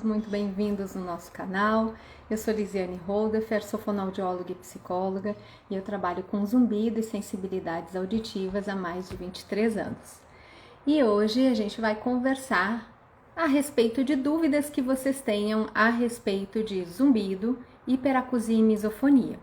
Muito bem-vindos no nosso canal. Eu sou Lisiane Holdefer, sou fonoaudióloga e psicóloga e eu trabalho com zumbido e sensibilidades auditivas há mais de 23 anos. E hoje a gente vai conversar a respeito de dúvidas que vocês tenham a respeito de zumbido, hiperacusia e misofonia.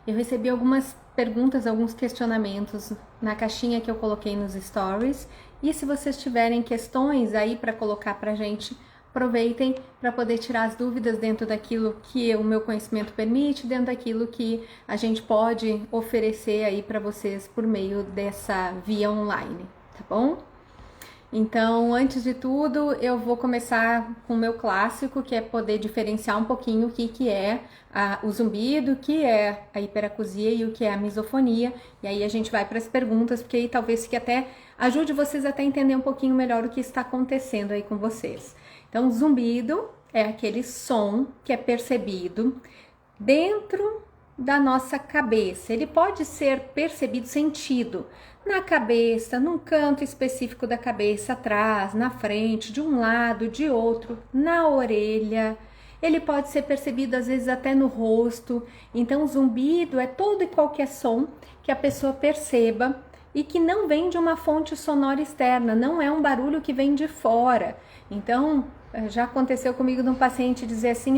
Eu recebi algumas perguntas, alguns questionamentos na caixinha que eu coloquei nos stories e se vocês tiverem questões aí para colocar pra gente, aproveitem para poder tirar as dúvidas dentro daquilo que o meu conhecimento permite, dentro daquilo que a gente pode oferecer aí para vocês por meio dessa via online, tá bom? Então, antes de tudo, eu vou começar com o meu clássico, que é poder diferenciar um pouquinho o que é o zumbido, o que é a hiperacusia e o que é a misofonia. E aí a gente vai para as perguntas, porque aí talvez que até ajude vocês até a entender um pouquinho melhor o que está acontecendo aí com vocês. Então, zumbido é aquele som que é percebido dentro da nossa cabeça. Ele pode ser percebido, sentido na cabeça, num canto específico da cabeça, atrás, na frente, de um lado, de outro, na orelha. Ele pode ser percebido às vezes até no rosto. Então, o zumbido é todo e qualquer som que a pessoa perceba e que não vem de uma fonte sonora externa, não é um barulho que vem de fora. Então, já aconteceu comigo de um paciente dizer assim,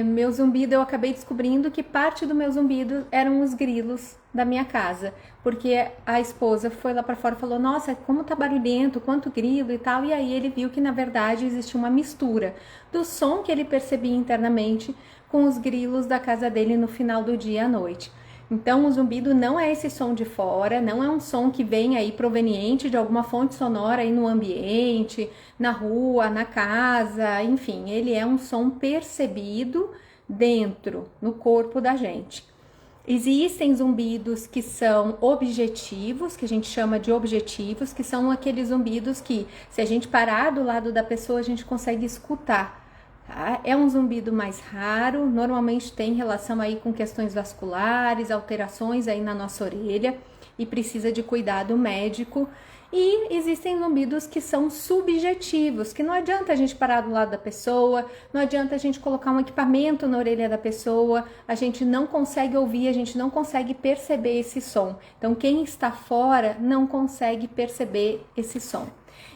meu zumbido, eu acabei descobrindo que parte do meu zumbido eram os grilos da minha casa, porque a esposa foi lá para fora e falou, nossa, como tá barulhento, quanto grilo e tal, e aí ele viu que na verdade existia uma mistura do som que ele percebia internamente com os grilos da casa dele no final do dia à noite. Então, o zumbido não é esse som de fora, não é um som que vem aí proveniente de alguma fonte sonora aí no ambiente, na rua, na casa, enfim, ele é um som percebido dentro, no corpo da gente. Existem zumbidos que são objetivos, que a gente chama de objetivos, que são aqueles zumbidos que, se a gente parar do lado da pessoa, a gente consegue escutar. Tá? É um zumbido mais raro, normalmente tem relação aí com questões vasculares, alterações aí na nossa orelha e precisa de cuidado médico. E existem zumbidos que são subjetivos, que não adianta a gente parar do lado da pessoa, não adianta a gente colocar um equipamento na orelha da pessoa, a gente não consegue ouvir, a gente não consegue perceber esse som. Então, quem está fora não consegue perceber esse som.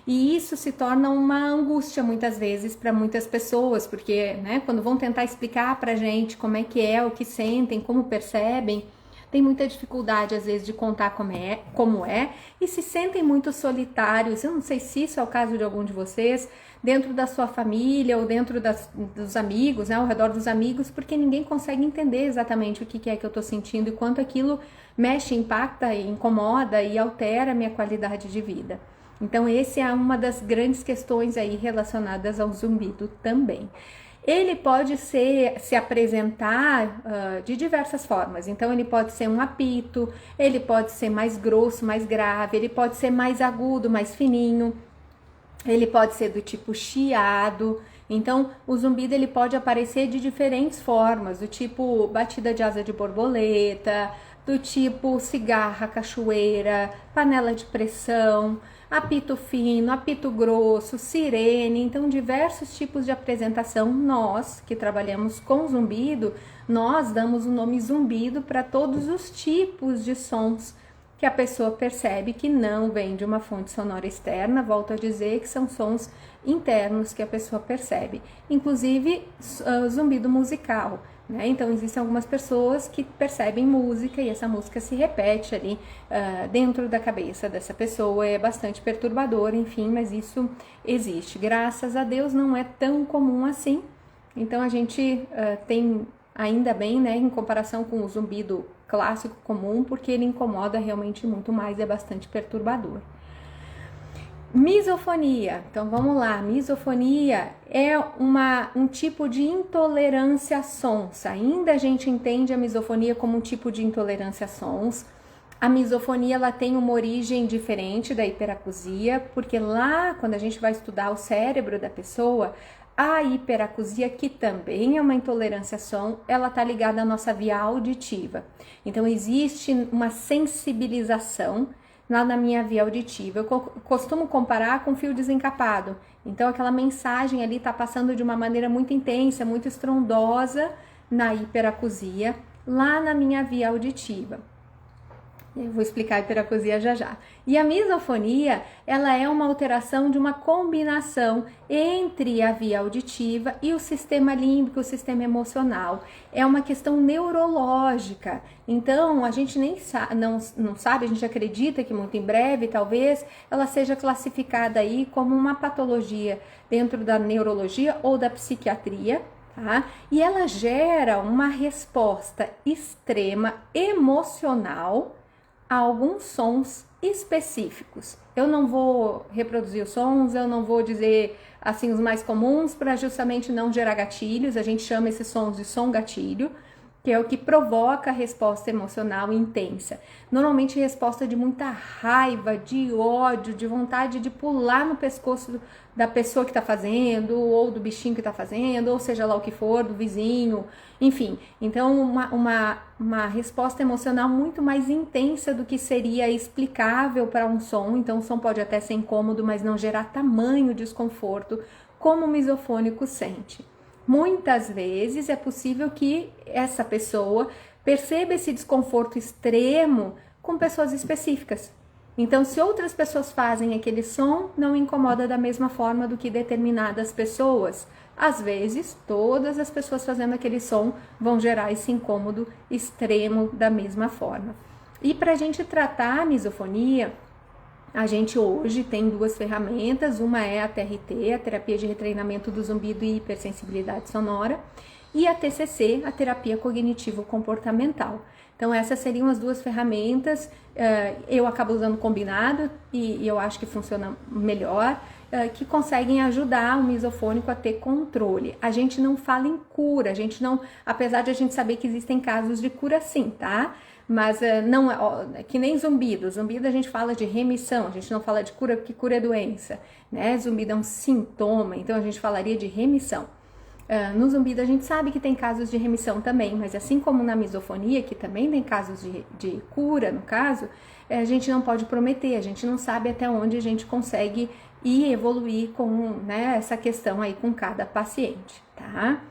E isso se torna uma angústia muitas vezes para muitas pessoas, porque quando vão tentar explicar para a gente como é, o que sentem, como percebem, tem muita dificuldade às vezes de contar como é e se sentem muito solitários. Eu não sei se isso é o caso de algum de vocês, dentro da sua família ou dentro dos amigos, ao redor dos amigos, porque ninguém consegue entender exatamente o que é que eu estou sentindo e quanto aquilo mexe, impacta, incomoda e altera a minha qualidade de vida. Então, essa é uma das grandes questões aí relacionadas ao zumbido também. Ele pode se apresentar de diversas formas. Então, ele pode ser um apito, ele pode ser mais grosso, mais grave, ele pode ser mais agudo, mais fininho, ele pode ser do tipo chiado. Então, o zumbido ele pode aparecer de diferentes formas, do tipo batida de asa de borboleta, do tipo cigarra, cachoeira, panela de pressão, apito fino, apito grosso, sirene, então diversos tipos de apresentação. Nós que trabalhamos com zumbido, nós damos o nome zumbido para todos os tipos de sons que a pessoa percebe que não vem de uma fonte sonora externa, volto a dizer que são sons internos que a pessoa percebe, inclusive zumbido musical. Então, existem algumas pessoas que percebem música e essa música se repete ali dentro da cabeça dessa pessoa, é bastante perturbador, enfim, mas isso existe. Graças a Deus não é tão comum assim, então a gente tem ainda bem, em comparação com o zumbido clássico comum, porque ele incomoda realmente muito mais, é bastante perturbador. Misofonia, então vamos lá, misofonia é um tipo de intolerância a sons, ainda a gente entende a misofonia como um tipo de intolerância a sons. A misofonia ela tem uma origem diferente da hiperacusia, porque lá quando a gente vai estudar o cérebro da pessoa, a hiperacusia, que também é uma intolerância a som, ela está ligada à nossa via auditiva. Então existe uma sensibilização lá na minha via auditiva. Eu costumo comparar com fio desencapado. Então aquela mensagem ali está passando de uma maneira muito intensa, muito estrondosa na hiperacusia, lá na minha via auditiva. Eu vou explicar a hiperacusia já já. E a misofonia, ela é uma alteração de uma combinação entre a via auditiva e o sistema límbico, o sistema emocional. É uma questão neurológica. Então, a gente nem não sabe, a gente acredita que muito em breve, talvez, ela seja classificada aí como uma patologia dentro da neurologia ou da psiquiatria. Tá? E ela gera uma resposta extrema emocional a alguns sons específicos. Eu não vou reproduzir os sons, eu não vou dizer assim os mais comuns para justamente não gerar gatilhos. A gente chama esses sons de som gatilho, que é o que provoca a resposta emocional intensa. Normalmente resposta de muita raiva, de ódio, de vontade de pular no pescoço da pessoa que está fazendo, ou do bichinho que está fazendo, ou seja lá o que for, do vizinho, enfim. Então, uma resposta emocional muito mais intensa do que seria explicável para um som. Então, o som pode até ser incômodo, mas não gerar tamanho desconforto, como o misofônico sente. Muitas vezes é possível que essa pessoa perceba esse desconforto extremo com pessoas específicas. Então, se outras pessoas fazem aquele som, não incomoda da mesma forma do que determinadas pessoas. Às vezes, todas as pessoas fazendo aquele som vão gerar esse incômodo extremo da mesma forma. E para a gente tratar a misofonia, a gente hoje tem duas ferramentas, uma é a TRT, a terapia de retreinamento do zumbido e hipersensibilidade sonora, e a TCC, a terapia cognitivo-comportamental. Então essas seriam as duas ferramentas, eu acabo usando combinado e eu acho que funciona melhor, que conseguem ajudar o misofônico a ter controle. A gente não fala em cura, a gente não, apesar de a gente saber que existem casos de cura sim, tá? Mas não é que nem zumbido. Zumbido a gente fala de remissão, a gente não fala de cura porque cura é doença, né? Zumbido é um sintoma, então a gente falaria de remissão. No zumbido a gente sabe que tem casos de remissão também, mas assim como na misofonia, que também tem casos de cura, no caso, a gente não pode prometer, a gente não sabe até onde a gente consegue ir evoluir com, né, essa questão aí com cada paciente, tá?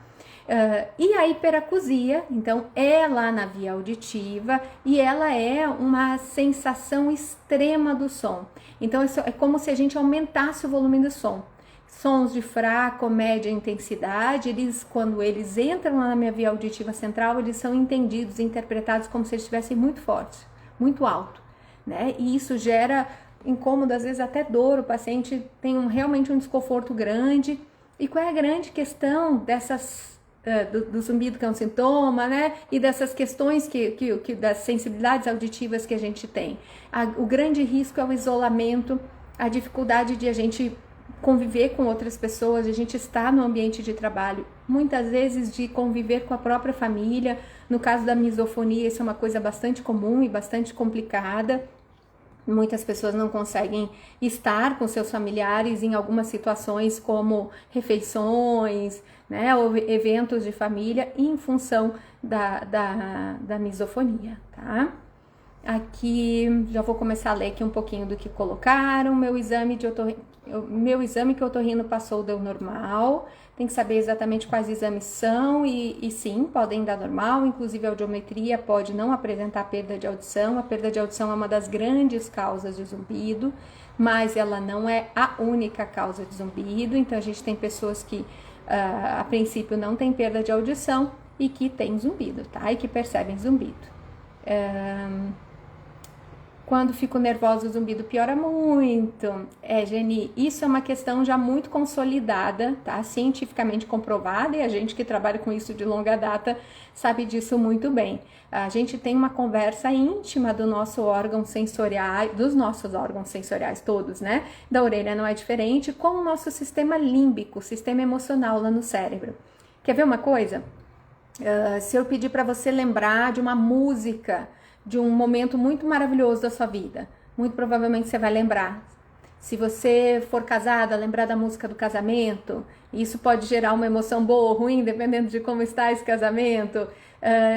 E a hiperacusia, então, é lá na via auditiva e ela é uma sensação extrema do som. Então, é como se a gente aumentasse o volume do som. Sons de fraca ou média intensidade, quando eles entram lá na minha via auditiva central, eles são entendidos, interpretados como se eles estivessem muito fortes, muito alto, né? E isso gera incômodo, às vezes até dor, o paciente tem realmente um desconforto grande. E qual é a grande questão dessas do zumbido, que é um sintoma, né? E dessas questões das sensibilidades auditivas que a gente tem? O grande risco é o isolamento, a dificuldade de a gente conviver com outras pessoas, de a gente estar no ambiente de trabalho, muitas vezes de conviver com a própria família. No caso da misofonia, isso é uma coisa bastante comum e bastante complicada. Muitas pessoas não conseguem estar com seus familiares em algumas situações como refeições, né, ou eventos de família em função da misofonia, tá? Aqui já vou começar a ler aqui um pouquinho do que colocaram. Meu exame que o otorrino passou deu normal. Tem que saber exatamente quais exames são e sim, podem dar normal. Inclusive a audiometria pode não apresentar perda de audição. A perda de audição é uma das grandes causas de zumbido, mas ela não é a única causa de zumbido. Então a gente tem pessoas que a princípio não tem perda de audição e que tem zumbido, tá? E que percebem zumbido. Quando fico nervosa, o zumbido piora muito. Geni, isso é uma questão já muito consolidada, tá? Cientificamente comprovada, e a gente que trabalha com isso de longa data sabe disso muito bem. A gente tem uma conversa íntima do nosso órgão sensorial, dos nossos órgãos sensoriais todos, né? Da orelha não é diferente, com o nosso sistema límbico, sistema emocional lá no cérebro. Quer ver uma coisa? Se eu pedir para você lembrar de uma música, de um momento muito maravilhoso da sua vida, muito provavelmente você vai lembrar. Se você for casada, lembrar da música do casamento, isso pode gerar uma emoção boa ou ruim, dependendo de como está esse casamento.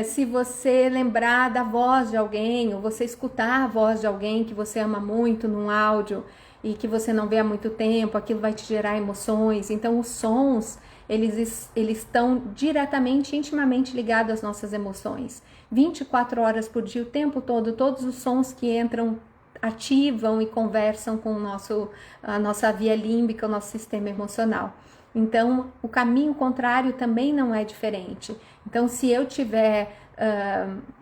Se você lembrar da voz de alguém, ou você escutar a voz de alguém que você ama muito num áudio e que você não vê há muito tempo, aquilo vai te gerar emoções. Então, os sons, eles estão diretamente, intimamente ligados às nossas emoções. 24 horas por dia, o tempo todo, todos os sons que entram ativam e conversam com a nossa via límbica, o nosso sistema emocional. Então, o caminho contrário também não é diferente. Então, se eu tiver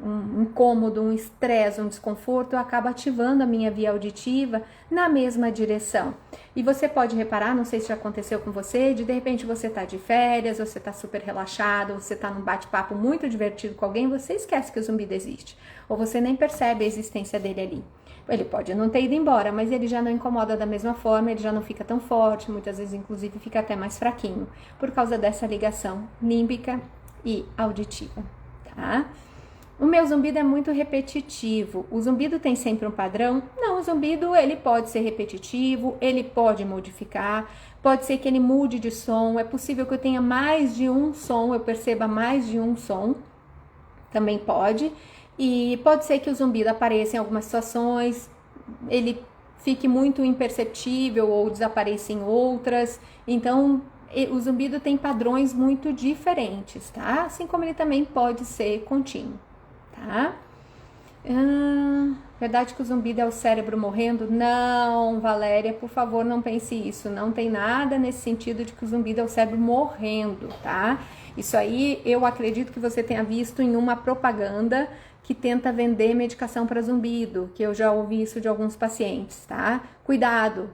um incômodo, um estresse, um desconforto, eu acabo ativando a minha via auditiva na mesma direção. E você pode reparar, não sei se já aconteceu com você, de repente você está de férias, você está super relaxado, você está num bate-papo muito divertido com alguém, você esquece que o zumbido existe. Ou você nem percebe a existência dele ali. Ele pode não ter ido embora, mas ele já não incomoda da mesma forma, ele já não fica tão forte, muitas vezes inclusive fica até mais fraquinho, por causa dessa ligação límbica e auditiva, tá? O meu zumbido é muito repetitivo. O zumbido tem sempre um padrão? Não, o zumbido ele pode ser repetitivo, ele pode modificar, pode ser que ele mude de som, é possível que eu tenha mais de um som, eu perceba mais de um som, também pode. E pode ser que o zumbido apareça em algumas situações, ele fique muito imperceptível ou desapareça em outras. Então, o zumbido tem padrões muito diferentes, tá? Assim como ele também pode ser contínuo, tá? Verdade que o zumbido é o cérebro morrendo? Não, Valéria, por favor, não pense isso. Não tem nada nesse sentido de que o zumbido é o cérebro morrendo, tá? Isso aí eu acredito que você tenha visto em uma propaganda que tenta vender medicação para zumbido, que eu já ouvi isso de alguns pacientes, tá? Cuidado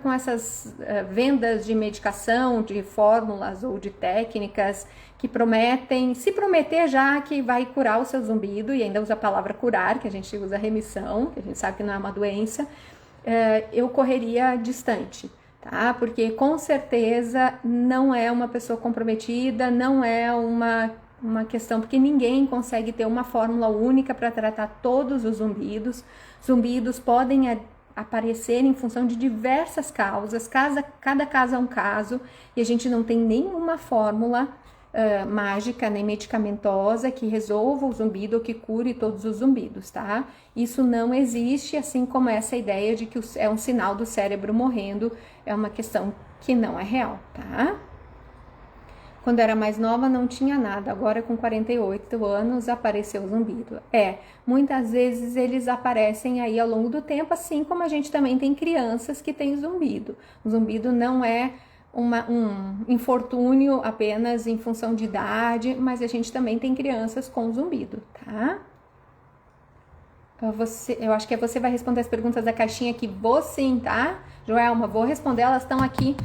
com essas vendas de medicação, de fórmulas ou de técnicas que prometem, se prometer já que vai curar o seu zumbido, e ainda usa a palavra curar, que a gente usa remissão, que a gente sabe que não é uma doença, eu correria distante, tá? Porque com certeza não é uma pessoa comprometida, não é uma questão, porque ninguém consegue ter uma fórmula única para tratar todos os zumbidos. Zumbidos podem aparecer em função de diversas causas, cada caso é um caso, e a gente não tem nenhuma fórmula mágica nem medicamentosa que resolva o zumbido ou que cure todos os zumbidos, tá? Isso não existe, assim como essa ideia de que é um sinal do cérebro morrendo, é uma questão que não é real, tá? Quando era mais nova não tinha nada, agora com 48 anos apareceu o zumbido. Muitas vezes eles aparecem aí ao longo do tempo, assim como a gente também tem crianças que têm zumbido. O zumbido não é um infortúnio apenas em função de idade, mas a gente também tem crianças com zumbido, tá? Eu acho que você vai responder as perguntas da caixinha aqui, vou sim, tá? Joelma, vou responder, elas estão aqui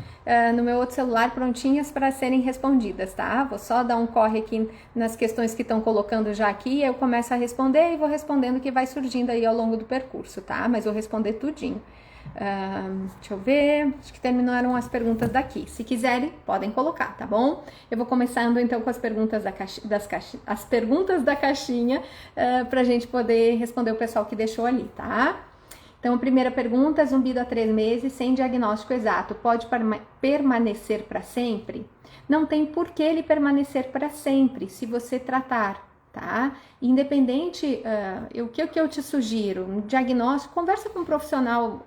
no meu outro celular prontinhas para serem respondidas, tá? Vou só dar um corre aqui nas questões que estão colocando já aqui, eu começo a responder e vou respondendo o que vai surgindo aí ao longo do percurso, tá? Mas vou responder tudinho. Deixa eu ver, acho que terminaram as perguntas daqui. Se quiserem, podem colocar, tá bom? Eu vou começando então com as perguntas as perguntas da caixinha pra gente poder responder o pessoal que deixou ali, tá? Então, a primeira pergunta, zumbido há 3 meses, sem diagnóstico exato, pode permanecer para sempre? Não tem por que ele permanecer para sempre, se você tratar, tá? Independente, o que eu te sugiro? Um diagnóstico, conversa com um profissional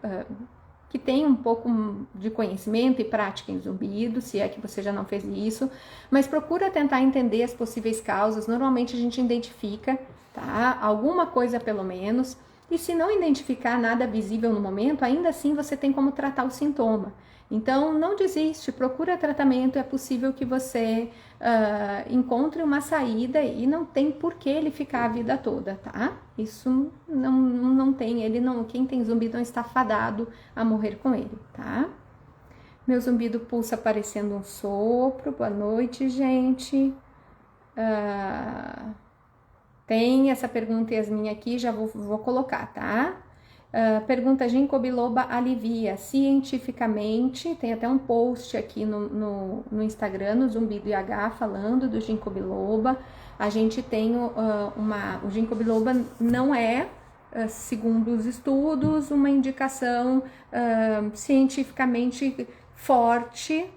que tem um pouco de conhecimento e prática em zumbido, se é que você já não fez isso, mas procura tentar entender as possíveis causas. Normalmente a gente identifica, tá? Alguma coisa pelo menos. E se não identificar nada visível no momento, ainda assim você tem como tratar o sintoma. Então, não desiste, procura tratamento, é possível que você encontre uma saída e não tem por que ele ficar a vida toda, tá? Isso não tem, quem tem zumbido não está fadado a morrer com ele, tá? Meu zumbido pulsa parecendo um sopro, boa noite, gente. Tem essa pergunta Yasmin aqui, já vou colocar, tá? Pergunta, ginkgo biloba alivia cientificamente, tem até um post aqui no Instagram, no Zumbido IH, falando do ginkgo biloba. A gente tem o ginkgo biloba não é, segundo os estudos, uma indicação cientificamente forte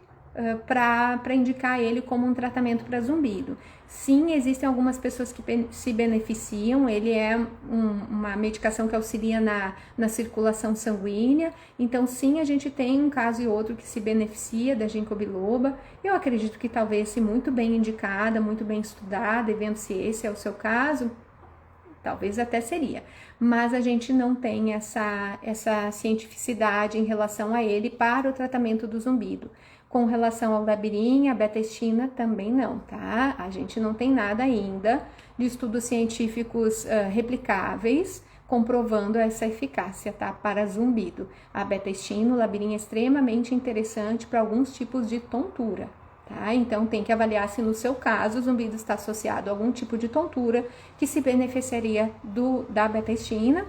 para indicar ele como um tratamento para zumbido. Sim, existem algumas pessoas que se beneficiam, ele é uma medicação que auxilia na circulação sanguínea, então sim, a gente tem um caso e outro que se beneficia da ginkgo biloba. Eu acredito que talvez, se muito bem indicada, muito bem estudada, e vendo se esse é o seu caso, talvez até seria, mas a gente não tem essa cientificidade em relação a ele para o tratamento do zumbido. Com relação ao labirinha, a betaestina, também não, tá? A gente não tem nada ainda de estudos científicos replicáveis comprovando essa eficácia, tá? Para zumbido. A betaestina, o labirinha é extremamente interessante para alguns tipos de tontura, tá? Então tem que avaliar se no seu caso o zumbido está associado a algum tipo de tontura que se beneficiaria da betaestina.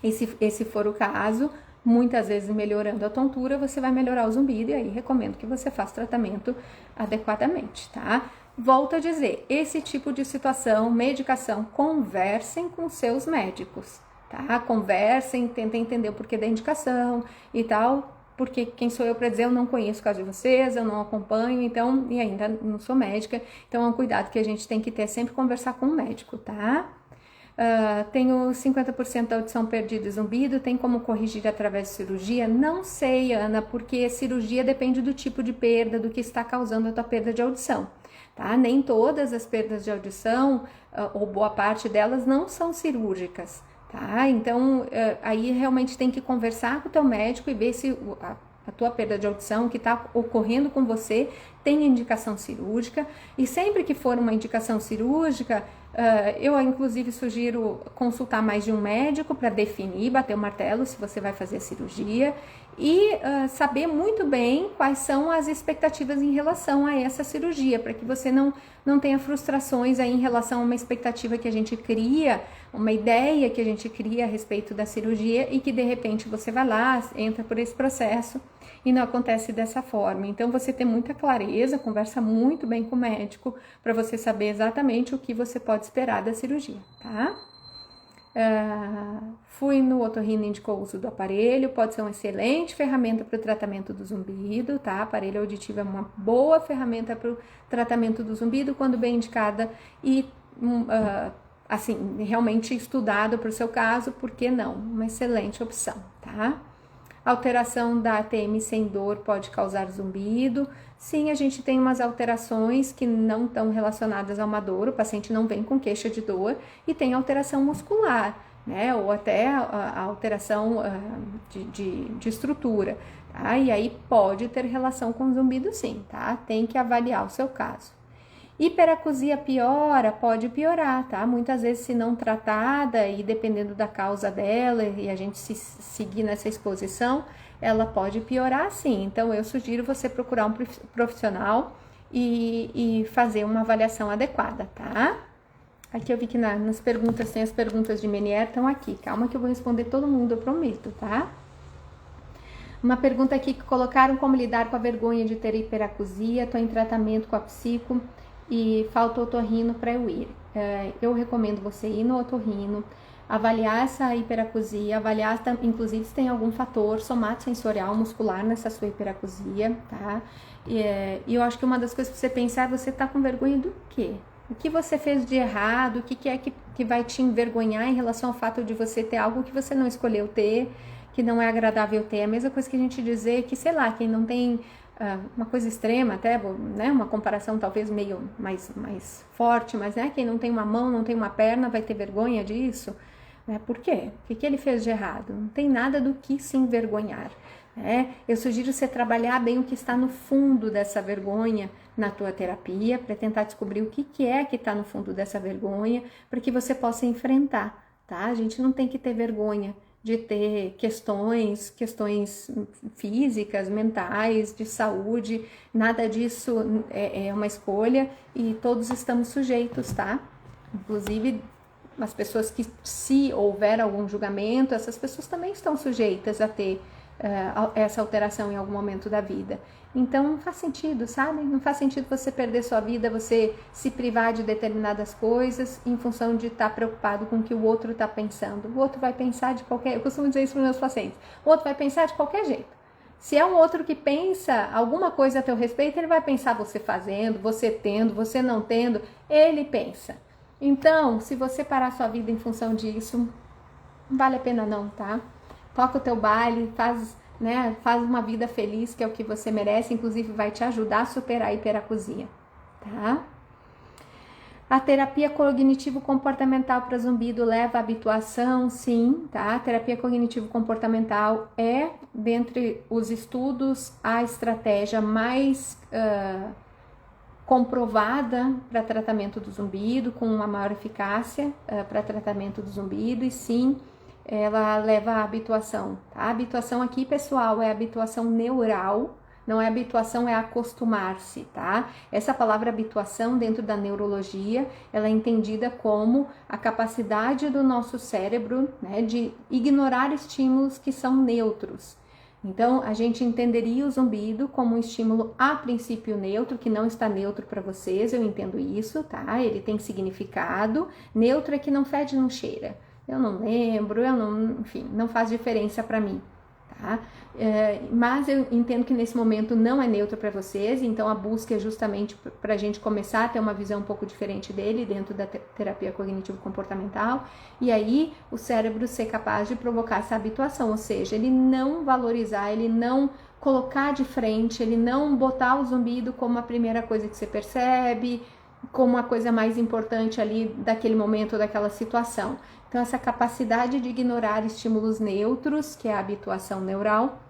E se esse for o caso, muitas vezes melhorando a tontura, você vai melhorar o zumbido, e aí recomendo que você faça o tratamento adequadamente, tá? Volto a dizer, esse tipo de situação, medicação, conversem com seus médicos, tá? Conversem, tentem entender o porquê da indicação e tal, porque quem sou eu para dizer, eu não conheço o caso de vocês, eu não acompanho, então, e ainda não sou médica, então é um cuidado que a gente tem que ter, sempre conversar com o médico, tá? Tenho 50% da audição perdida e zumbido, tem como corrigir através de cirurgia? Não sei, Ana, porque cirurgia depende do tipo de perda, do que está causando a tua perda de audição, tá? Nem todas as perdas de audição, ou boa parte delas, não são cirúrgicas, tá? Então, aí realmente tem que conversar com o teu médico e ver se a tua perda de audição que está ocorrendo com você tem indicação cirúrgica, e sempre que for uma indicação cirúrgica, eu inclusive sugiro consultar mais de um médico para definir, bater o martelo se você vai fazer a cirurgia, e saber muito bem quais são as expectativas em relação a essa cirurgia, para que você não tenha frustrações aí em relação a uma expectativa que a gente cria, uma ideia que a gente cria a respeito da cirurgia, e que de repente você vai lá, entra por esse processo e não acontece dessa forma. Então você tem muita clareza, conversa muito bem com o médico para você saber exatamente o que você pode esperar da cirurgia, tá? Fui no otorrino, indicou o uso do aparelho, pode ser uma excelente ferramenta para o tratamento do zumbido, tá? Aparelho auditivo é uma boa ferramenta para o tratamento do zumbido quando bem indicada e assim, realmente estudado para o seu caso, por que não? Uma excelente opção, tá? Alteração da ATM sem dor pode causar zumbido. Sim, a gente tem umas alterações que não estão relacionadas a uma dor, o paciente não vem com queixa de dor, e tem alteração muscular, né? Ou até a alteração de estrutura, tá? E aí pode ter relação com zumbido sim, tá? Tem que avaliar o seu caso. Hiperacusia piora, pode piorar, tá? Muitas vezes, se não tratada e dependendo da causa dela e a gente se seguir nessa exposição, ela pode piorar sim. Então, eu sugiro você procurar um profissional e fazer uma avaliação adequada, tá? Aqui eu vi que nas perguntas, tem as perguntas de Menier, estão aqui. Calma que eu vou responder todo mundo, eu prometo, tá? Uma pergunta aqui que colocaram: como lidar com a vergonha de ter hiperacusia, estou em tratamento com a psico e falta otorrino para eu ir. Eu recomendo você ir no otorrino, avaliar essa hiperacusia, avaliar inclusive se tem algum fator somatosensorial muscular nessa sua hiperacusia, tá? E eu acho que uma das coisas que você pensar, você tá com vergonha do quê? O que você fez de errado? O que é que vai te envergonhar em relação ao fato de você ter algo que você não escolheu ter, que não é agradável ter? A mesma coisa que a gente dizer que, sei lá, quem não tem uma coisa extrema, até, né, uma comparação talvez meio mais forte, mas né, quem não tem uma mão, não tem uma perna, vai ter vergonha disso, né? Por quê? O que ele fez de errado? Não tem nada do que se envergonhar, né? Eu sugiro você trabalhar bem o que está no fundo dessa vergonha na tua terapia, para tentar descobrir o que é que está no fundo dessa vergonha, para que você possa enfrentar, tá? A gente não tem que ter vergonha de ter questões físicas, mentais, de saúde, nada disso é uma escolha e todos estamos sujeitos, tá? Inclusive, as pessoas que, se houver algum julgamento, essas pessoas também estão sujeitas a ter essa alteração em algum momento da vida. Então, não faz sentido, sabe? Não faz sentido você perder sua vida, você se privar de determinadas coisas em função de estar preocupado com o que o outro está pensando. O outro vai pensar de qualquer... Eu costumo dizer isso para os meus pacientes. O outro vai pensar de qualquer jeito. Se é um outro que pensa alguma coisa a teu respeito, ele vai pensar você fazendo, você tendo, você não tendo, ele pensa. Então, se você parar sua vida em função disso, não vale a pena não, tá? Toca o teu baile, faz uma vida feliz, que é o que você merece, inclusive vai te ajudar a superar a hiperacusia, tá? A terapia cognitivo-comportamental para zumbido leva à habituação? Sim, tá? A terapia cognitivo-comportamental é, dentre os estudos, a estratégia mais comprovada para tratamento do zumbido, com uma maior eficácia para tratamento do zumbido, e sim, ela leva à habituação, tá? A habituação aqui, pessoal, é habituação neural, não é habituação, é acostumar-se, tá? Essa palavra habituação dentro da neurologia, ela é entendida como a capacidade do nosso cérebro, né, de ignorar estímulos que são neutros. Então, a gente entenderia o zumbido como um estímulo a princípio neutro, que não está neutro para vocês, eu entendo isso, tá? Ele tem significado. Neutro é que não fede, não cheira. Eu não lembro, enfim, não faz diferença para mim, tá? Mas eu entendo que nesse momento não é neutro para vocês, então a busca é justamente para a gente começar a ter uma visão um pouco diferente dele dentro da terapia cognitivo-comportamental, e aí o cérebro ser capaz de provocar essa habituação, ou seja, ele não valorizar, ele não colocar de frente, ele não botar o zumbido como a primeira coisa que você percebe, como a coisa mais importante ali daquele momento, daquela situação. Então, essa capacidade de ignorar estímulos neutros, que é a habituação neural,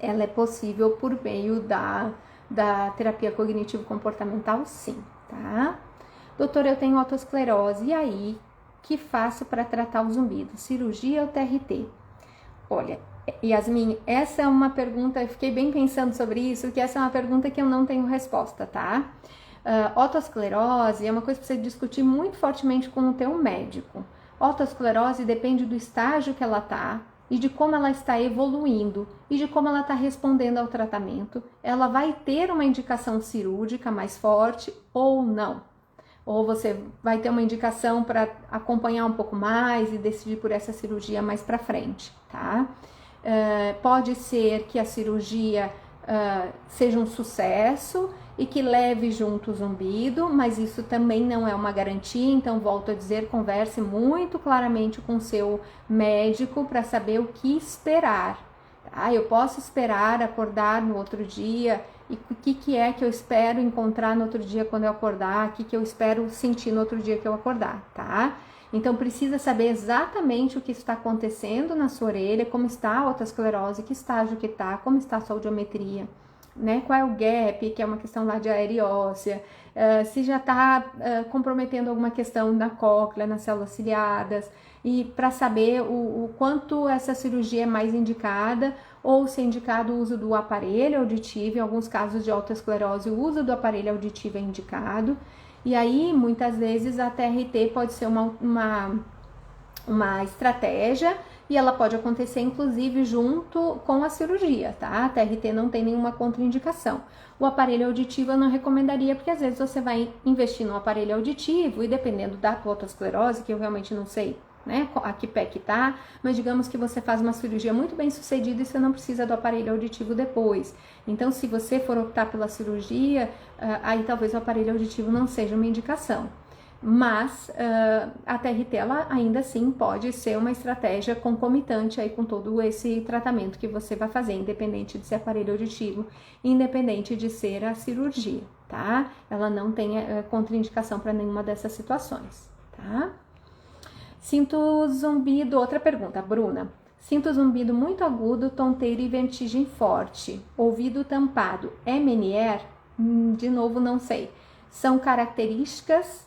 ela é possível por meio da terapia cognitivo-comportamental, sim, tá? Doutor, eu tenho autoesclerose, e aí, que faço para tratar o zumbido? Cirurgia ou TRT? Olha, Yasmin, essa é uma pergunta, eu fiquei bem pensando sobre isso, que essa é uma pergunta que eu não tenho resposta, tá? Autoesclerose é uma coisa que você discutir muito fortemente com o teu médico. Autoesclerose depende do estágio que ela está e de como ela está evoluindo e de como ela está respondendo ao tratamento. Ela vai ter uma indicação cirúrgica mais forte ou não. Ou você vai ter uma indicação para acompanhar um pouco mais e decidir por essa cirurgia mais para frente, tá? Pode ser que a cirurgia seja um sucesso e que leve junto o zumbido, mas isso também não é uma garantia, então volto a dizer, converse muito claramente com o seu médico para saber o que esperar, tá? Eu posso esperar acordar no outro dia, e o que é que eu espero encontrar no outro dia quando eu acordar, o que eu espero sentir no outro dia que eu acordar, tá? Então precisa saber exatamente o que está acontecendo na sua orelha, como está a autoesclerose, que estágio que está, como está a sua audiometria, né? Qual é o gap, que é uma questão lá de área óssea, se já está comprometendo alguma questão na cóclea, nas células ciliadas, e para saber o quanto essa cirurgia é mais indicada, ou se é indicado o uso do aparelho auditivo. Em alguns casos de autoesclerose, o uso do aparelho auditivo é indicado, e aí muitas vezes a TRT pode ser uma estratégia, e ela pode acontecer inclusive junto com a cirurgia, tá? A TRT não tem nenhuma contraindicação. O aparelho auditivo eu não recomendaria, porque às vezes você vai investir no aparelho auditivo e dependendo da tua autoesclerose, que eu realmente não sei, né, a que pé que tá, mas digamos que você faz uma cirurgia muito bem sucedida e você não precisa do aparelho auditivo depois. Então, se você for optar pela cirurgia, aí talvez o aparelho auditivo não seja uma indicação. Mas a TRT, ela ainda assim pode ser uma estratégia concomitante aí com todo esse tratamento que você vai fazer, independente de ser aparelho auditivo, independente de ser a cirurgia, tá? Ela não tem contraindicação para nenhuma dessas situações, tá? Sinto zumbido, outra pergunta, Bruna. Sinto zumbido muito agudo, tonteira e vertigem forte. Ouvido tampado. É Meniere? De novo, não sei. São características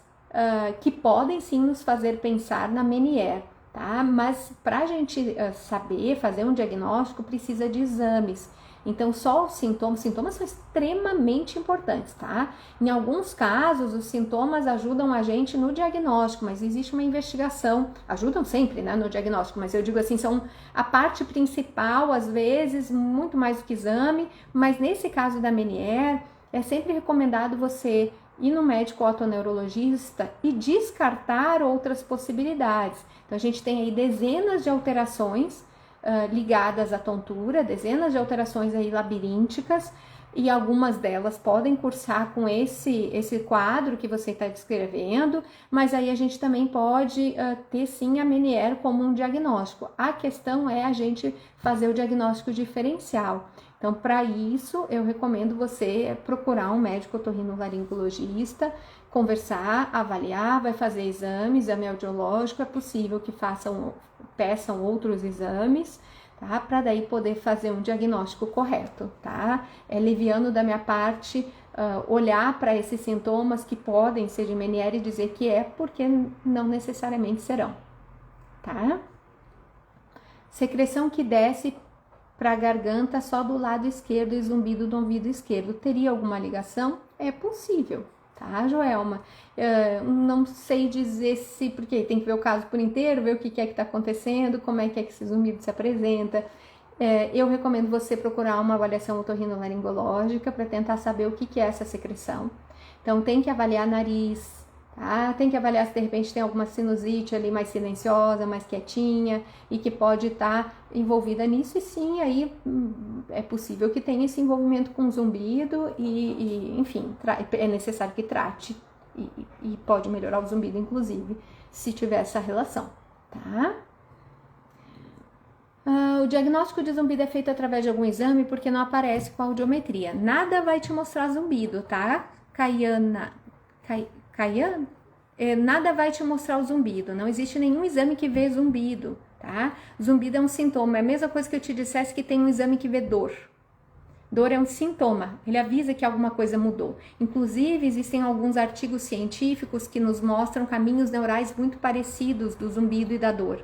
que podem sim nos fazer pensar na Meniere, tá? Mas para a gente saber, fazer um diagnóstico, precisa de exames. Então, só os sintomas são extremamente importantes, tá? Em alguns casos, os sintomas ajudam a gente no diagnóstico, mas existe uma investigação, ajudam sempre, né, no diagnóstico, mas eu digo assim, são a parte principal, às vezes, muito mais do que exame, mas nesse caso da Meniere, é sempre recomendado você ir no médico otoneurologista e descartar outras possibilidades. Então, a gente tem aí dezenas de alterações ligadas à tontura, dezenas de alterações aí labirínticas, e algumas delas podem cursar com esse quadro que você está descrevendo, mas aí a gente também pode ter sim a Meniere como um diagnóstico. A questão é a gente fazer o diagnóstico diferencial. Então, para isso, eu recomendo você procurar um médico otorrinolaringologista, conversar, avaliar, vai fazer exame audiológico, é possível que peçam outros exames, tá? Para daí poder fazer um diagnóstico correto, tá? É leviano da minha parte olhar para esses sintomas que podem ser de Meniere e dizer que é, porque não necessariamente serão, tá? Secreção que desce para a garganta só do lado esquerdo e zumbido do ouvido esquerdo. Teria alguma ligação? É possível, tá, Joelma? Não sei dizer se, porque tem que ver o caso por inteiro, ver o que é que está acontecendo, como é que esse zumbido se apresenta. Eu recomendo você procurar uma avaliação otorrinolaringológica para tentar saber o que é essa secreção. Então, tem que avaliar nariz, tá? Tem que avaliar se de repente tem alguma sinusite ali mais silenciosa, mais quietinha e que pode estar envolvida nisso. E sim, aí é possível que tenha esse envolvimento com zumbido enfim, é necessário que trate e pode melhorar o zumbido, inclusive, se tiver essa relação, tá? O diagnóstico de zumbido é feito através de algum exame porque não aparece com a audiometria. Nada vai te mostrar zumbido, tá? Caiana? Nada vai te mostrar o zumbido. Não existe nenhum exame que vê zumbido, tá? Zumbido é um sintoma. É a mesma coisa que eu te dissesse que tem um exame que vê dor. Dor é um sintoma. Ele avisa que alguma coisa mudou. Inclusive, existem alguns artigos científicos que nos mostram caminhos neurais muito parecidos do zumbido e da dor,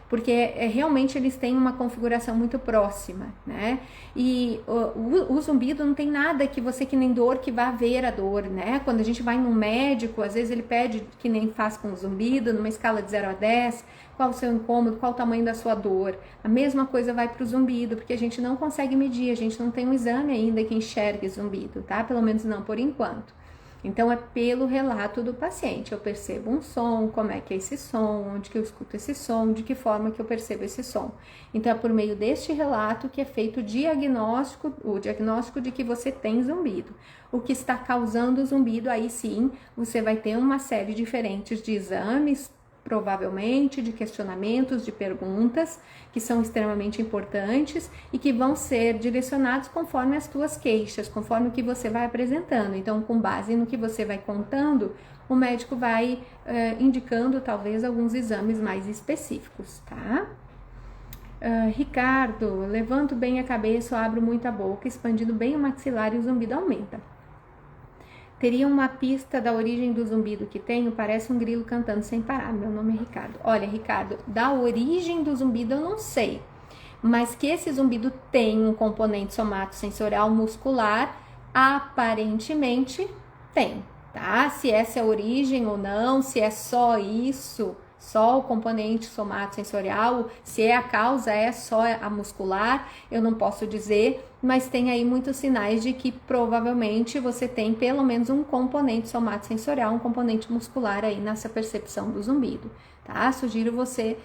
porque realmente eles têm uma configuração muito próxima, né? E o zumbido não tem nada que você, que nem dor, que vá ver a dor, né? Quando a gente vai num médico, às vezes ele pede, que nem faz com o zumbido, numa escala de 0 a 10, qual o seu incômodo, qual o tamanho da sua dor. A mesma coisa vai para o zumbido, porque a gente não consegue medir, a gente não tem um exame ainda que enxergue zumbido, tá? Pelo menos não por enquanto. Então, é pelo relato do paciente. Eu percebo um som, como é que é esse som, onde que eu escuto esse som, de que forma que eu percebo esse som. Então, é por meio deste relato que é feito o diagnóstico de que você tem zumbido. O que está causando o zumbido, aí sim, você vai ter uma série diferente de exames, provavelmente, de questionamentos, de perguntas, que são extremamente importantes e que vão ser direcionados conforme as tuas queixas, conforme o que você vai apresentando. Então, com base no que você vai contando, o médico vai indicando talvez alguns exames mais específicos, tá? Ricardo, levanto bem a cabeça, eu abro muito a boca, expandindo bem o maxilar e o zumbido aumenta. Teria uma pista da origem do zumbido que tenho? Parece um grilo cantando sem parar. Meu nome é Ricardo. Olha, Ricardo, da origem do zumbido eu não sei, mas que esse zumbido tem um componente somatosensorial muscular, aparentemente tem, tá? Se essa é a origem ou não, se é só isso, só o componente somatosensorial, se é a causa, é só a muscular, eu não posso dizer, mas tem aí muitos sinais de que provavelmente você tem pelo menos um componente somatosensorial, um componente muscular aí nessa percepção do zumbido, tá? Sugiro você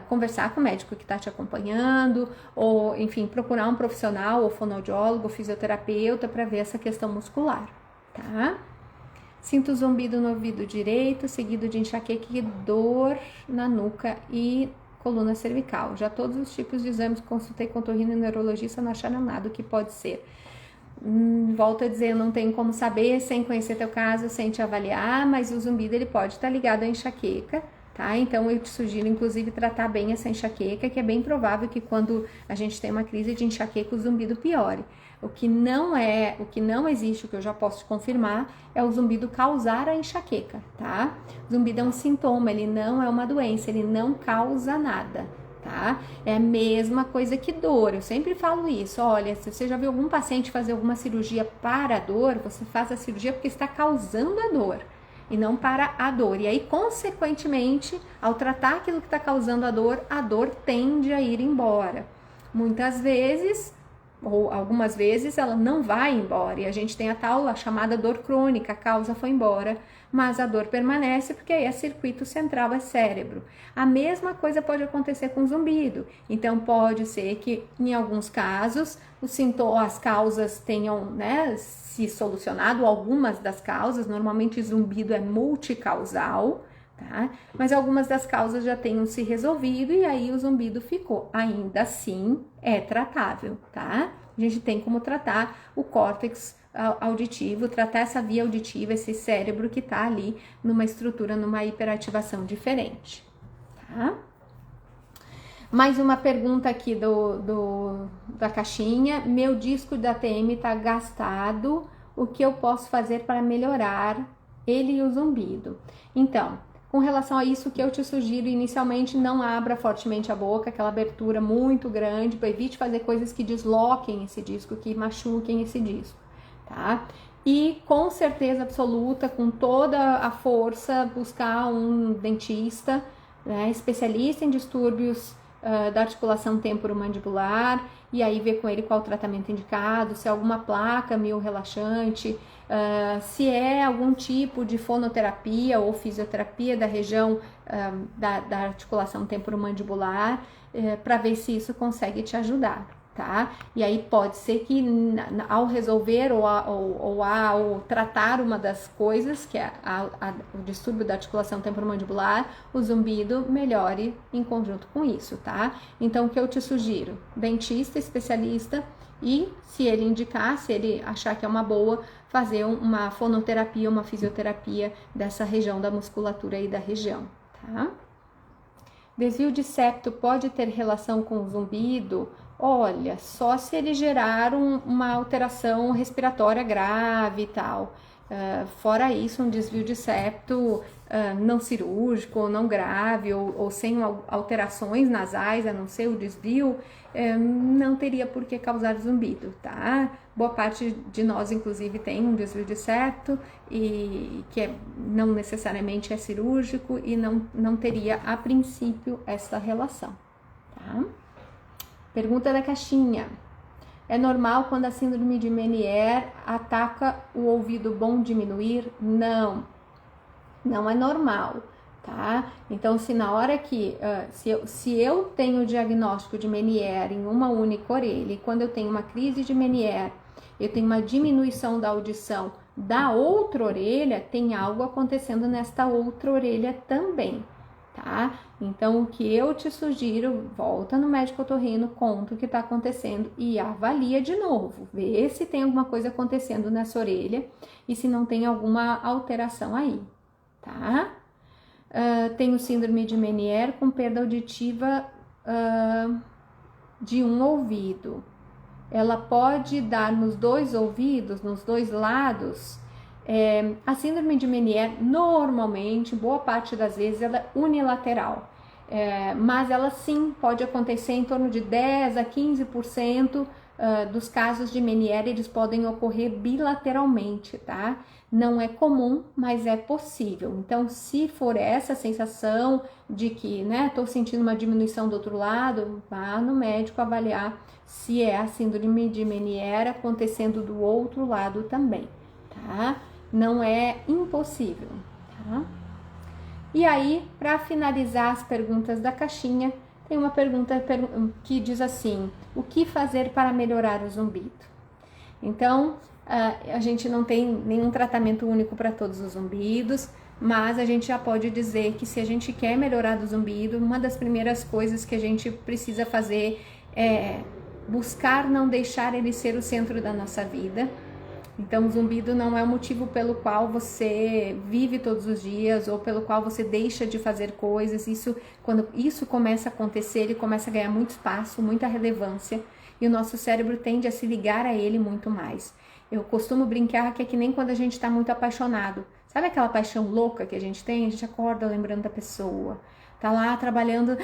conversar com o médico que está te acompanhando, ou enfim, procurar um profissional, ou fonoaudiólogo, ou fisioterapeuta, para ver essa questão muscular, tá? Sinto zumbido no ouvido direito, seguido de enxaqueca e dor na nuca e coluna cervical. Já todos os tipos de exames que consultei com otorrino e neurologista não acharam nada o que pode ser. Volto a dizer, eu não tenho como saber sem conhecer teu caso, sem te avaliar, mas o zumbido ele pode estar ligado à enxaqueca, tá? Então eu te sugiro inclusive tratar bem essa enxaqueca, que é bem provável que quando a gente tem uma crise de enxaqueca o zumbido piore. O que não existe, o que eu já posso te confirmar, é o zumbido causar a enxaqueca, tá? O zumbido é um sintoma, ele não é uma doença, ele não causa nada, tá? É a mesma coisa que dor, eu sempre falo isso, olha, se você já viu algum paciente fazer alguma cirurgia para a dor, você faz a cirurgia porque está causando a dor, e não para a dor. E aí, consequentemente, ao tratar aquilo que está causando a dor tende a ir embora. Muitas vezes ou algumas vezes ela não vai embora, e a gente tem a chamada dor crônica, a causa foi embora, mas a dor permanece porque aí é circuito central, é cérebro. A mesma coisa pode acontecer com zumbido, então pode ser que em alguns casos as causas tenham, né, se solucionado, algumas das causas, normalmente zumbido é multicausal, tá? Mas algumas das causas já tenham se resolvido e aí o zumbido ficou. Ainda assim, é tratável, tá? A gente tem como tratar o córtex auditivo, tratar essa via auditiva, esse cérebro que tá ali numa estrutura, numa hiperativação diferente, tá? Mais uma pergunta aqui da caixinha. Meu disco da TM tá gastado, o que eu posso fazer para melhorar ele e o zumbido? Então, com relação a isso, que eu te sugiro inicialmente, não abra fortemente a boca, aquela abertura muito grande, evite fazer coisas que desloquem esse disco, que machuquem esse disco, tá? E com certeza absoluta, com toda a força, buscar um dentista, né, especialista em distúrbios da articulação temporomandibular, e aí ver com ele qual o tratamento indicado, se é alguma placa miorrelaxante, se é algum tipo de fonoterapia ou fisioterapia da região da articulação temporomandibular, para ver se isso consegue te ajudar, tá? E aí pode ser que ao resolver ou ao tratar uma das coisas, que é o distúrbio da articulação temporomandibular, o zumbido melhore em conjunto com isso, tá? Então o que eu te sugiro? Dentista especialista, e se ele indicar, se ele achar que é uma boa, fazer uma fonoterapia, uma fisioterapia dessa região da musculatura aí da região, tá? Desvio de septo pode ter relação com o zumbido? Olha, só se ele gerar uma alteração respiratória grave e tal. Fora isso, um desvio de septo não cirúrgico, não grave, ou sem alterações nasais, a não ser o desvio, não teria por que causar zumbido, tá? Boa parte de nós, inclusive, tem um desvio de septo, e que não necessariamente é cirúrgico e não teria, a princípio, essa relação, tá? Pergunta da caixinha. É normal quando a síndrome de Meniere ataca o ouvido bom diminuir? Não, não é normal, tá? Então, se na hora que, se eu tenho o diagnóstico de Meniere em uma única orelha, e quando eu tenho uma crise de Meniere, eu tenho uma diminuição da audição da outra orelha, tem algo acontecendo nesta outra orelha também, tá? Então, o que eu te sugiro, volta no médico otorrino, conta o que está acontecendo e avalia de novo, vê se tem alguma coisa acontecendo nessa orelha e se não tem alguma alteração aí, tá? Tenho síndrome de Meniere com perda auditiva de um ouvido. Ela pode dar nos dois ouvidos, nos dois lados. A síndrome de Meniere, normalmente, boa parte das vezes, ela é unilateral, mas ela sim pode acontecer em torno de 10 a 15% dos casos de Meniere, eles podem ocorrer bilateralmente, tá? Não é comum, mas é possível. Então, se for essa sensação de que, né, tô sentindo uma diminuição do outro lado, vá no médico avaliar se é a síndrome de Meniere acontecendo do outro lado também, tá? Não é impossível, tá? E aí, para finalizar as perguntas da caixinha, tem uma pergunta que diz assim: o que fazer para melhorar o zumbido? Então, a gente não tem nenhum tratamento único para todos os zumbidos, mas a gente já pode dizer que se a gente quer melhorar do zumbido, uma das primeiras coisas que a gente precisa fazer é buscar não deixar ele ser o centro da nossa vida. Então, o zumbido não é o motivo pelo qual você vive todos os dias ou pelo qual você deixa de fazer coisas. Quando isso começa a acontecer, ele começa a ganhar muito espaço, muita relevância, e o nosso cérebro tende a se ligar a ele muito mais. Eu costumo brincar que é que nem quando a gente está muito apaixonado. Sabe aquela paixão louca que a gente tem? A gente acorda lembrando da pessoa. Tá lá trabalhando,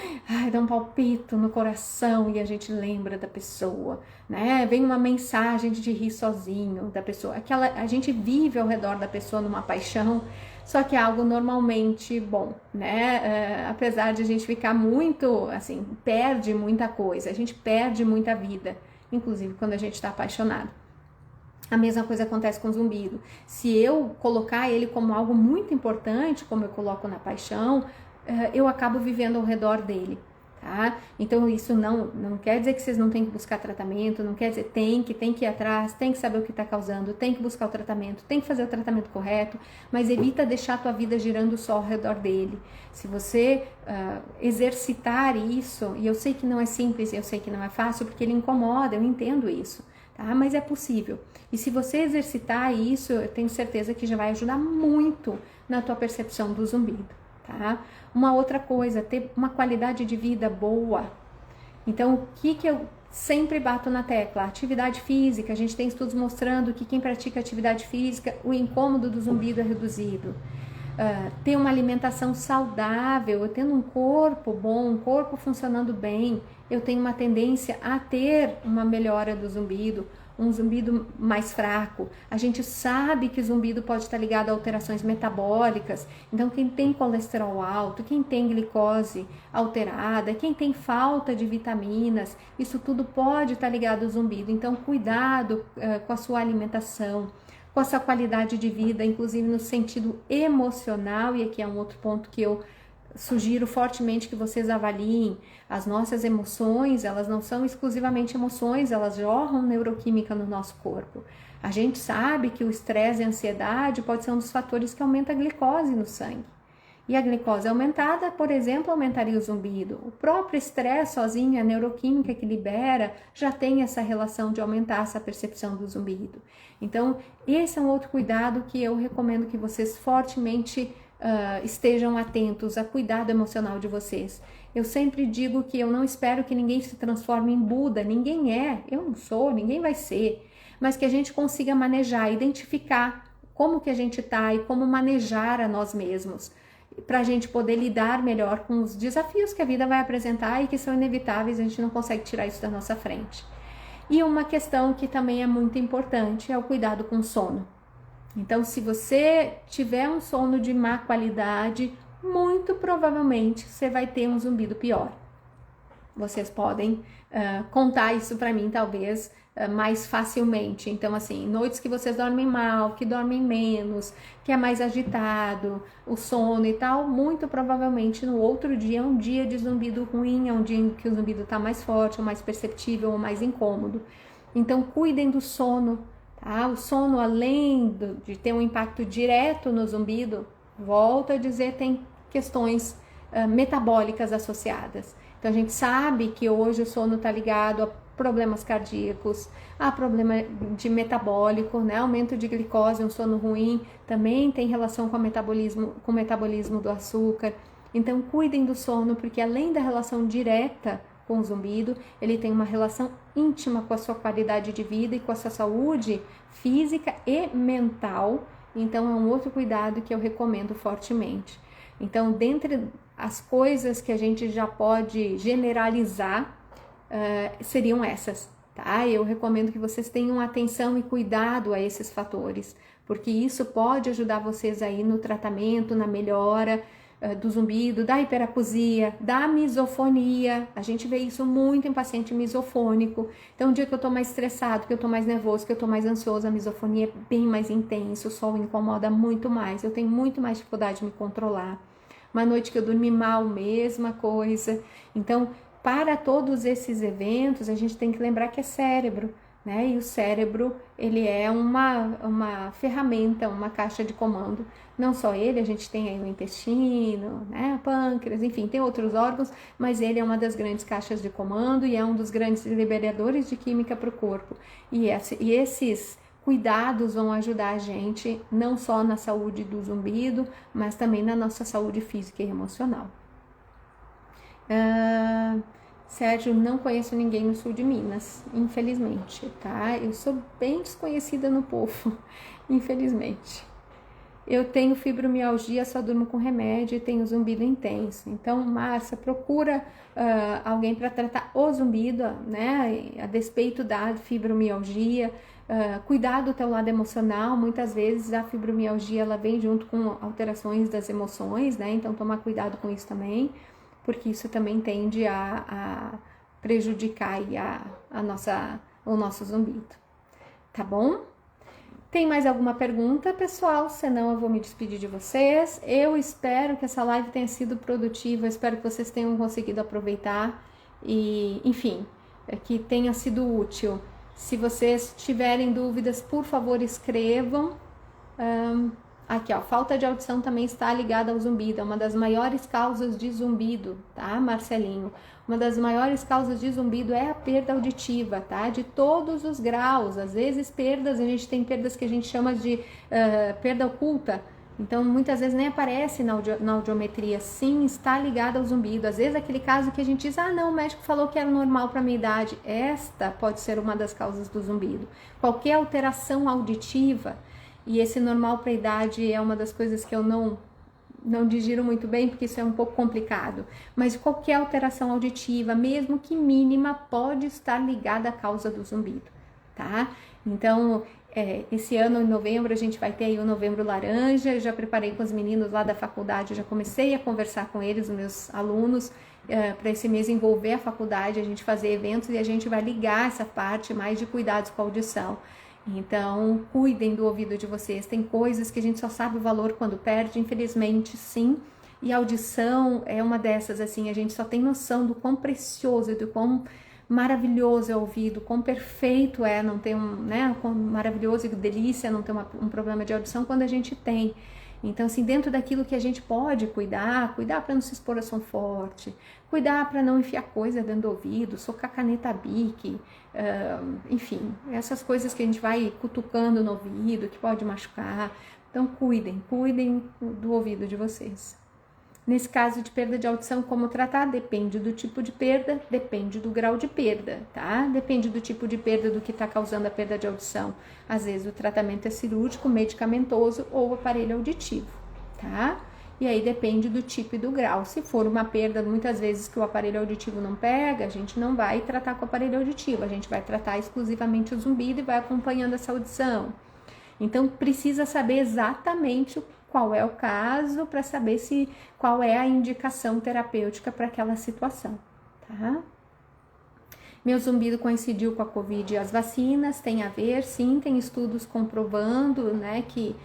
dá um palpito no coração e a gente lembra da pessoa, né? Vem uma mensagem, a gente ri sozinho da pessoa. A gente vive ao redor da pessoa numa paixão, só que é algo normalmente bom, né? Apesar de a gente ficar muito, assim, perde muita coisa, a gente perde muita vida. inclusive quando a gente está apaixonado. A mesma coisa acontece com o zumbido. Se eu colocar ele como algo muito importante, como eu coloco na paixão, eu acabo vivendo ao redor dele, tá? Então isso não quer dizer que vocês não têm que buscar tratamento, não quer dizer tem que ir atrás, tem que saber o que está causando, tem que buscar o tratamento, tem que fazer o tratamento correto, mas evita deixar a tua vida girando só ao redor dele. Se você exercitar isso, e eu sei que não é simples, eu sei que não é fácil, porque ele incomoda, eu entendo isso, tá? Mas é possível. E se você exercitar isso, eu tenho certeza que já vai ajudar muito na tua percepção do zumbido, tá? Uma outra coisa, ter uma qualidade de vida boa. Então, o que eu sempre bato na tecla? Atividade física. A gente tem estudos mostrando que quem pratica atividade física, o incômodo do zumbido é reduzido. Ter uma alimentação saudável, eu tendo um corpo bom, um corpo funcionando bem, eu tenho uma tendência a ter uma melhora do zumbido, um zumbido mais fraco. A gente sabe que o zumbido pode estar ligado a alterações metabólicas, então quem tem colesterol alto, quem tem glicose alterada, quem tem falta de vitaminas, isso tudo pode estar ligado ao zumbido. Então cuidado com a sua alimentação, com a sua qualidade de vida, inclusive no sentido emocional, e aqui é um outro ponto que eu sugiro fortemente que vocês avaliem. As nossas emoções, elas não são exclusivamente emoções, elas jorram neuroquímica no nosso corpo. A gente sabe que o estresse e a ansiedade pode ser um dos fatores que aumenta a glicose no sangue. E a glicose aumentada, por exemplo, aumentaria o zumbido. O próprio estresse sozinho, a neuroquímica que libera, já tem essa relação de aumentar essa percepção do zumbido. Então, esse é um outro cuidado que eu recomendo que vocês fortemente estejam atentos a cuidado emocional de vocês. Eu sempre digo que eu não espero que ninguém se transforme em Buda, ninguém é, eu não sou, ninguém vai ser, mas que a gente consiga manejar, identificar como que a gente está e como manejar a nós mesmos, para a gente poder lidar melhor com os desafios que a vida vai apresentar e que são inevitáveis, a gente não consegue tirar isso da nossa frente. E uma questão que também é muito importante é o cuidado com o sono. Então, se você tiver um sono de má qualidade, muito provavelmente você vai ter um zumbido pior. Vocês podem contar isso para mim, talvez, mais facilmente. Então, assim, noites que vocês dormem mal, que dormem menos, que é mais agitado, o sono e tal, muito provavelmente no outro dia é um dia de zumbido ruim, é um dia em que o zumbido está mais forte, ou mais perceptível, ou mais incômodo. Então, cuidem do sono. O sono, além de ter um impacto direto no zumbido, volto a dizer, tem questões metabólicas associadas. Então, a gente sabe que hoje o sono está ligado a problemas cardíacos, a problema de metabólico, né? Aumento de glicose, um sono ruim, também tem relação com o metabolismo do açúcar. Então, cuidem do sono, porque além da relação direta com o zumbido, ele tem uma relação íntima com a sua qualidade de vida e com a sua saúde física e mental. Então, é um outro cuidado que eu recomendo fortemente. Então, dentre as coisas que a gente já pode generalizar, seriam essas, tá? Eu recomendo que vocês tenham atenção e cuidado a esses fatores, porque isso pode ajudar vocês aí no tratamento, na melhora do zumbido, da hiperacusia, da misofonia. A gente vê isso muito em paciente misofônico. Então, um dia que eu tô mais estressado, que eu tô mais nervoso, que eu tô mais ansioso, a misofonia é bem mais intensa, o sol incomoda muito mais, eu tenho muito mais dificuldade de me controlar. Uma noite que eu dormi mal, mesma coisa. Então, para todos esses eventos, a gente tem que lembrar que é cérebro, né? E o cérebro, ele é uma ferramenta, uma caixa de comando. Não só ele, a gente tem aí o intestino, né? Pâncreas, enfim, tem outros órgãos, mas ele é uma das grandes caixas de comando e é um dos grandes liberadores de química para o corpo. E esses cuidados vão ajudar a gente não só na saúde do zumbido, mas também na nossa saúde física e emocional. Sérgio, não conheço ninguém no sul de Minas, infelizmente, tá? Eu sou bem desconhecida no povo, infelizmente. Eu tenho fibromialgia, só durmo com remédio e tenho zumbido intenso. Então, Márcia, procura alguém para tratar o zumbido, né? A despeito da fibromialgia. Cuidar do teu lado emocional. Muitas vezes a fibromialgia ela vem junto com alterações das emoções, né? Então, tomar cuidado com isso também, porque isso também tende a prejudicar a nossa o nosso zumbido. Tá bom? Tem mais alguma pergunta, pessoal? Senão eu vou me despedir de vocês. Eu espero que essa live tenha sido produtiva, espero que vocês tenham conseguido aproveitar e, enfim, que tenha sido útil. Se vocês tiverem dúvidas, por favor, escrevam. Aqui, ó, falta de audição também está ligada ao zumbido, é uma das maiores causas de zumbido, tá, Marcelinho? Uma das maiores causas de zumbido é a perda auditiva, tá? De todos os graus, às vezes perdas, a gente tem perdas que a gente chama de perda oculta, então muitas vezes nem aparece na audiometria, sim, está ligada ao zumbido. Às vezes aquele caso que a gente diz, não, o médico falou que era normal para minha idade, esta pode ser uma das causas do zumbido. Qualquer alteração auditiva, e esse normal para a idade é uma das coisas que eu não digiro muito bem, porque isso é um pouco complicado. Mas qualquer alteração auditiva, mesmo que mínima, pode estar ligada à causa do zumbido, tá? Então, esse ano, em novembro, a gente vai ter aí o Novembro Laranja. Eu já preparei com os meninos lá da faculdade, eu já comecei a conversar com eles, os meus alunos, para esse mês envolver a faculdade, a gente fazer eventos e a gente vai ligar essa parte mais de cuidados com a audição. Então, cuidem do ouvido de vocês. Tem coisas que a gente só sabe o valor quando perde, infelizmente, sim. E a audição é uma dessas, assim, a gente só tem noção do quão precioso e do quão maravilhoso é o ouvido, quão perfeito é não ter quão maravilhoso e delícia não ter um problema de audição quando a gente tem. Então, assim, dentro daquilo que a gente pode cuidar para não se expor a som forte, cuidar para não enfiar coisa dentro do ouvido, socar caneta Bic, enfim, essas coisas que a gente vai cutucando no ouvido, que pode machucar. Então, cuidem do ouvido de vocês. Nesse caso de perda de audição, como tratar? Depende do tipo de perda, depende do grau de perda, tá? Depende do tipo de perda, do que está causando a perda de audição. Às vezes o tratamento é cirúrgico, medicamentoso ou aparelho auditivo, tá? E aí depende do tipo e do grau. Se for uma perda, muitas vezes, que o aparelho auditivo não pega, a gente não vai tratar com o aparelho auditivo, a gente vai tratar exclusivamente o zumbido e vai acompanhando essa audição. Então, precisa saber exatamente qual é o caso para saber qual é a indicação terapêutica para aquela situação, tá? Meu zumbido coincidiu com a Covid e as vacinas, tem a ver, sim, tem estudos comprovando, né, que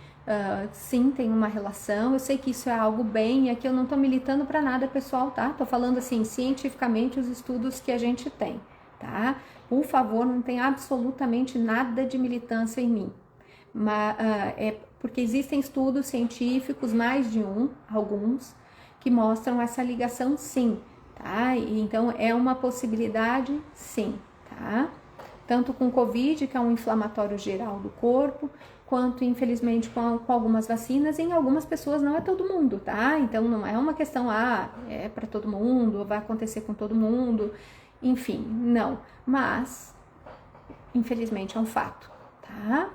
sim, tem uma relação. Eu sei que isso é algo bem, e aqui eu não tô militando para nada, pessoal, tá? Tô falando, assim, cientificamente os estudos que a gente tem, tá? Por favor, não tem absolutamente nada de militância em mim. Mas, porque existem estudos científicos, mais de alguns, que mostram essa ligação, sim, tá? E, então, é uma possibilidade, sim, tá? Tanto com Covid, que é um inflamatório geral do corpo, quanto, infelizmente, com algumas vacinas, e em algumas pessoas não é todo mundo, tá? Então, não é uma questão, é para todo mundo, vai acontecer com todo mundo, enfim, não. Mas, infelizmente, é um fato, tá?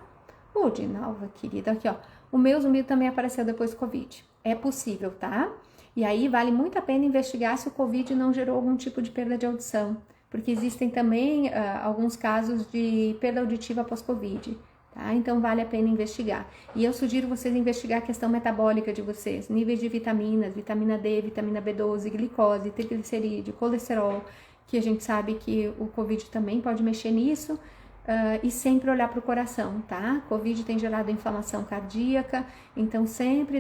Dinalva, querida, aqui, ó. O meu zumbido também apareceu depois do Covid. É possível, tá? E aí vale muito a pena investigar se o Covid não gerou algum tipo de perda de audição, porque existem também alguns casos de perda auditiva pós-Covid, tá? Então vale a pena investigar. E eu sugiro vocês investigar a questão metabólica de vocês, níveis de vitaminas, vitamina D, vitamina B12, glicose, triglicerídeo, colesterol, que a gente sabe que o Covid também pode mexer nisso. E sempre olhar para o coração, tá? Covid tem gerado inflamação cardíaca, então sempre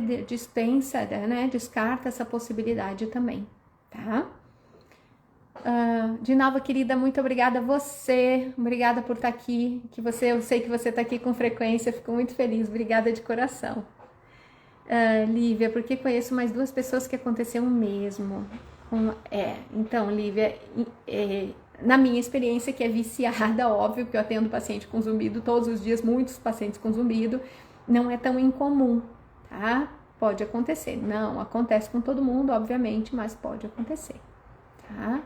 descarta essa possibilidade também, tá? Dinalva, querida, muito obrigada a você, obrigada por estar aqui, eu sei que você está aqui com frequência, fico muito feliz, obrigada de coração. Lívia, porque conheço mais 2 pessoas que aconteceu o mesmo. Então, Lívia, na minha experiência, que é viciada, óbvio que eu atendo paciente com zumbido todos os dias, muitos pacientes com zumbido, não é tão incomum, tá? Pode acontecer, não acontece com todo mundo, obviamente, mas pode acontecer, tá?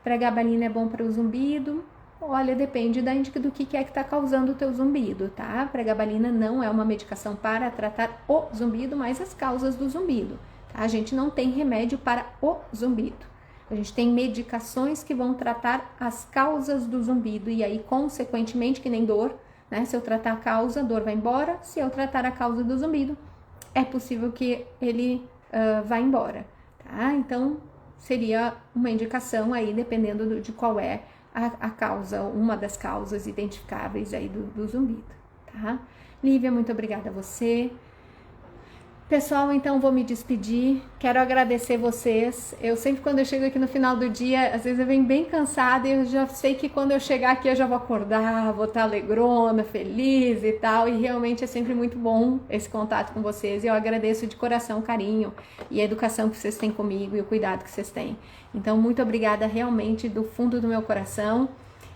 Pregabalina é bom para o zumbido? Olha, depende do que é que está causando o teu zumbido, tá? Pregabalina não é uma medicação para tratar o zumbido, mas as causas do zumbido, tá? A gente não tem remédio para o zumbido. A gente tem medicações que vão tratar as causas do zumbido e aí, consequentemente, que nem dor, né? Se eu tratar a causa, a dor vai embora. Se eu tratar a causa do zumbido, é possível que ele vá embora, tá? Então, seria uma indicação aí, dependendo de qual é a causa, uma das causas identificáveis aí do zumbido, tá? Lívia, muito obrigada a você. Pessoal, então vou me despedir, quero agradecer vocês. Eu sempre, quando eu chego aqui no final do dia, às vezes eu venho bem cansada e eu já sei que quando eu chegar aqui eu já vou acordar, vou estar alegrona, feliz e tal, e realmente é sempre muito bom esse contato com vocês, e eu agradeço de coração o carinho e a educação que vocês têm comigo e o cuidado que vocês têm. Então, muito obrigada realmente do fundo do meu coração.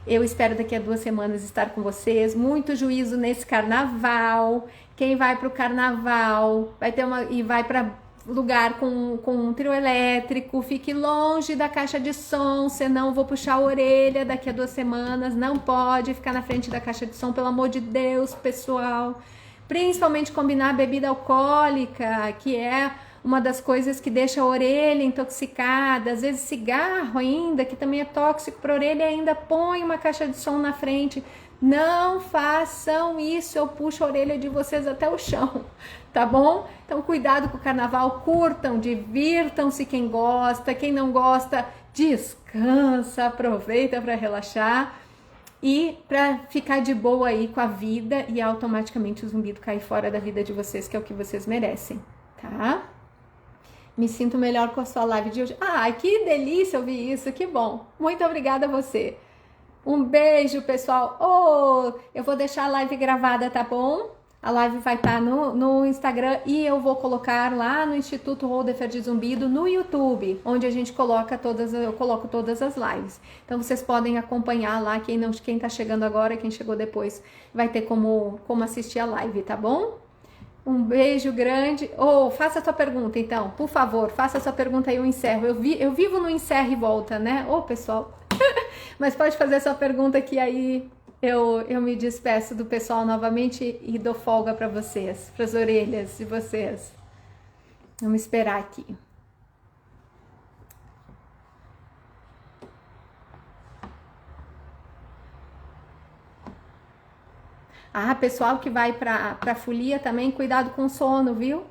Eu espero daqui a 2 semanas estar com vocês. Muito juízo nesse carnaval. Quem vai para o carnaval vai para lugar com um trio elétrico, fique longe da caixa de som, senão vou puxar a orelha daqui a 2 semanas. Não pode ficar na frente da caixa de som, pelo amor de Deus, pessoal. Principalmente combinar bebida alcoólica, que é uma das coisas que deixa a orelha intoxicada, às vezes cigarro ainda, que também é tóxico para a orelha, e ainda põe uma caixa de som na frente. Não façam isso, eu puxo a orelha de vocês até o chão, tá bom? Então cuidado com o carnaval, curtam, divirtam-se quem gosta, quem não gosta, descansa, aproveita para relaxar e para ficar de boa aí com a vida e automaticamente o zumbido cair fora da vida de vocês, que é o que vocês merecem, tá? Me sinto melhor com a sua live de hoje. Ai, que delícia ouvir isso, que bom. Muito obrigada a você. Um beijo, pessoal. Oh, eu vou deixar a live gravada, tá bom? A live vai estar no Instagram e eu vou colocar lá no Instituto Holderfer de Zumbido no YouTube, onde a gente eu coloco todas as lives. Então vocês podem acompanhar lá, quem tá chegando agora, quem chegou depois, vai ter como assistir a live, tá bom? Um beijo grande. Faça a sua pergunta, então. Por favor, faça a sua pergunta e eu encerro. Eu vivo no encerro e volta, né? Pessoal. Mas pode fazer a sua pergunta que aí eu me despeço do pessoal novamente e dou folga para vocês, para as orelhas de vocês. Vamos esperar aqui. Pessoal que vai para folia também, cuidado com o sono, viu?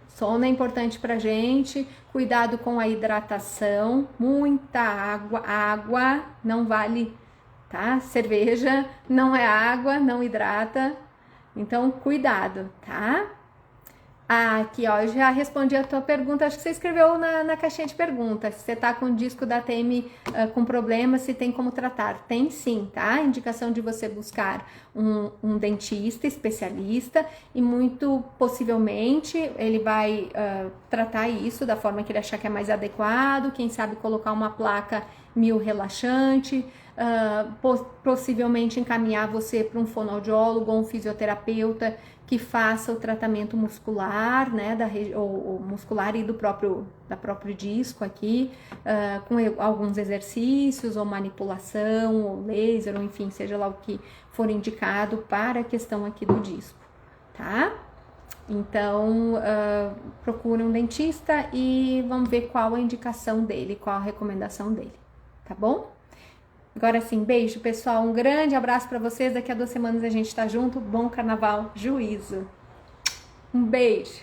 Sono é importante pra gente, cuidado com a hidratação, muita água não vale, tá? Cerveja não é água, não hidrata, então cuidado, tá? Aqui, ó, eu já respondi a tua pergunta, acho que você escreveu na caixinha de perguntas, se você tá com o disco da TM com problema, se tem como tratar. Tem sim, tá? Indicação de você buscar um dentista especialista e muito possivelmente ele vai tratar isso da forma que ele achar que é mais adequado, quem sabe colocar uma placa relaxante, possivelmente encaminhar você para um fonoaudiólogo ou um fisioterapeuta que faça o tratamento muscular, né, ou muscular e do próprio disco aqui, com alguns exercícios, ou manipulação, ou laser, ou enfim, seja lá o que for indicado para a questão aqui do disco, tá? Então, procure um dentista e vamos ver qual a indicação dele, qual a recomendação dele, tá bom? Agora sim, beijo, pessoal. Um grande abraço para vocês. Daqui a 2 semanas a gente tá junto. Bom carnaval, juízo. Um beijo.